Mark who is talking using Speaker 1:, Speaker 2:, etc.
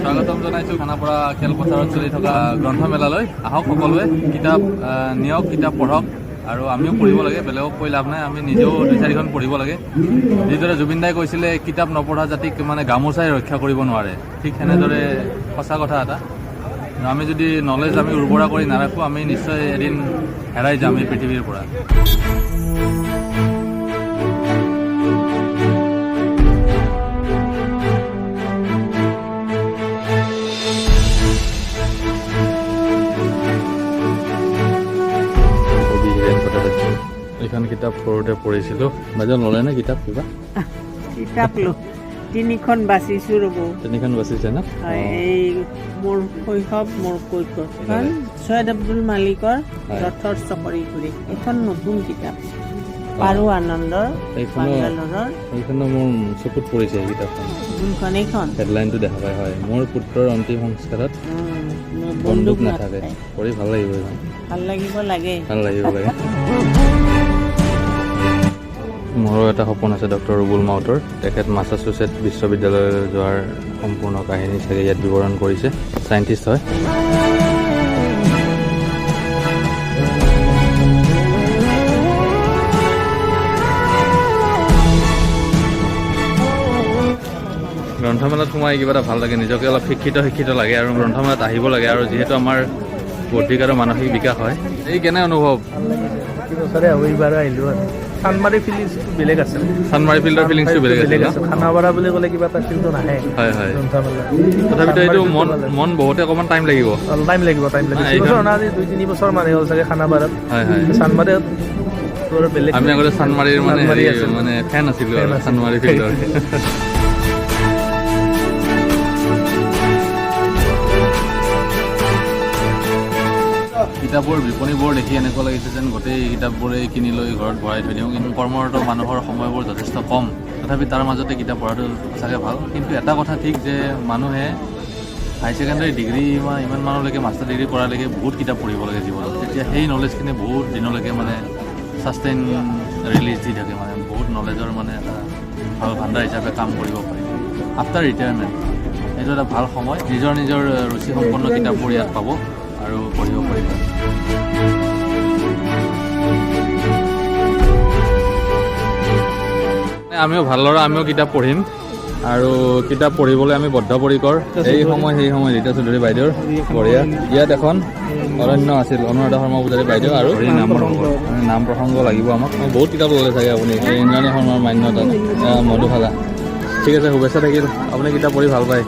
Speaker 1: স্বাগতম জনাইছোঁ খানাপাৰা খেলপথাৰত চলি থকা গ্ৰন্থমেলালৈ। আহক সকলোৱে, কিতাপ নিয়ক, কিতাপ পঢ়ক, আৰু আমিও পঢ়িব লাগে। বেলেগক কৈ লাভ নাই, আমি নিজেও 2-4খন পঢ়িব লাগে। যিদৰে জুবিন দাই কৈছিলে কিতাপ নপঢ়া জাতিক মানে গামোচাই ৰক্ষা কৰিব নোৱাৰে, ঠিক সেনেদৰে সঁচা কথা এটা। আমি যদি নলেজ আমি উৰ্বৰা কৰি নাৰাখোঁ, আমি নিশ্চয় এদিন হেৰাই যাম এই পৃথিৱীৰ পৰা। এইখন কিতাপ সৰুতে পঢ়িছিলোঁ। বাইদেউ ল'লে নে কিতাপ?
Speaker 2: কিতাপ 3খন বাচিছোঁ ৰ'ব।
Speaker 1: 3খন বাচিছে ন?
Speaker 2: এই মোৰ শৈশৱ মোৰ কৈশোৰ, চৈয়দ আব্দুল মালিকৰ ৰথৰ চকৰি ঘূৰি, এইখন নতুন কিতাপ। পাৰু আনন্দৰ
Speaker 1: এইখনো মোৰ চকুত পৰিছে এই কিতাপখন।
Speaker 2: কোনখন? এইখন
Speaker 1: হেডলাইনটো দেখা পায়। হয়, মোৰ পুত্ৰৰ অন্তিম সংস্কাৰত বন্দুক নাথাকে। পঢ়ি ভাল লাগিব এইখন।
Speaker 2: ভাল লাগিব লাগে।
Speaker 1: মোৰো এটা সপোন আছে ডক্টৰ ৰুবুল মাউতৰ। তেখেত মাছাচুচেট বিশ্ববিদ্যালয়লৈ যোৱাৰ সম্পূৰ্ণ কাহিনী চাগে ইয়াত বিৱৰণ কৰিছে। চাইণ্টিষ্ট হয়। গ্ৰন্থমেলাত সোমাই কিবা এটা ভাল লাগে, নিজকে অলপ শিক্ষিত লাগে, আৰু গ্ৰন্থমেলাত আহিব লাগে। আৰু যিহেতু আমাৰ বৌদ্ধিক আৰু মানসিক বিকাশ হয়। এই কেনে অনুভৱ?
Speaker 3: চানমাৰী ফিলিংছটো বেলেগ আছে।
Speaker 1: চানমাৰী ফিল্ডৰ ফিলিংছটো বেলেগ আছে।
Speaker 3: খানাপাৰা বুলি ক'লে কিবা এটা ফিল্ডটো নাহে।
Speaker 1: হয়। তথাপিতো এইটো মন বহুতে অকণমান টাইম লাগিব।
Speaker 3: টাইম লাগিব। 2-3 বছৰ মানে হ'ল চাগে খানাপাৰাত।
Speaker 1: হয়।
Speaker 3: চানমাৰীত বেলেগ।
Speaker 1: আমি আগতে চানমাৰীৰ মানে ফেন আছিলোঁ আৰু চানমাৰী ফিল্ডৰ। কিতাপৰ বিপণীবোৰ দেখি এনেকুৱা লাগিছে যেন গোটেই কিতাপবোৰেই কিনি লৈ ঘৰত ভৰাই থৈ দিওঁ। কিন্তু কৰ্মৰত মানুহৰ সময়বোৰ যথেষ্ট কম। তথাপি তাৰ মাজতে কিতাপ পঢ়াটো সঁচাকৈ ভাল। কিন্তু এটা কথা ঠিক যে মানুহে হাই ছেকেণ্ডাৰী ডিগ্ৰী বা ইমান মানলৈকে মাষ্টাৰ ডিগ্ৰী কৰালৈকে বহুত কিতাপ পঢ়িব লাগে জীৱনত। তেতিয়া সেই নলেজখিনি বহুত দিনলৈকে মানে ছাষ্টেইন ৰিলিজ দি থাকে, মানে বহুত নলেজৰ মানে এটা ভাল ভাণ্ডাৰ হিচাপে কাম কৰিব পাৰি। আফটাৰ ৰিটায়াৰমেণ্ট এইটো এটা ভাল সময়। নিজৰ ৰুচিসম্পন্ন কিতাপবোৰ ইয়াত পাব আৰু পঢ়িব পাৰিব। আমিও ভাল ল'ৰা, আমিও কিতাপ পঢ়িম, আৰু কিতাপ পঢ়িবলৈ আমি বদ্ধপৰিকৰ। সেই সময় ৰীতা চৌধুৰী বাইদেউৰ বঢ়িয়া। ইয়াত এখন অৰণ্য আছিল, অনুৰাধা শৰ্মা পূজাৰী বাইদেউ, আৰু নাম প্ৰসংগ লাগিব আমাক। বহুত কিতাপ ল'লে চাগে আপুনি। ইন্দ্ৰাণী শৰ্মাৰ মান্যতা, মধুশালা। ঠিক আছে, শুভেচ্ছা থাকিল। আপুনি কিতাপ পঢ়ি ভাল পায়।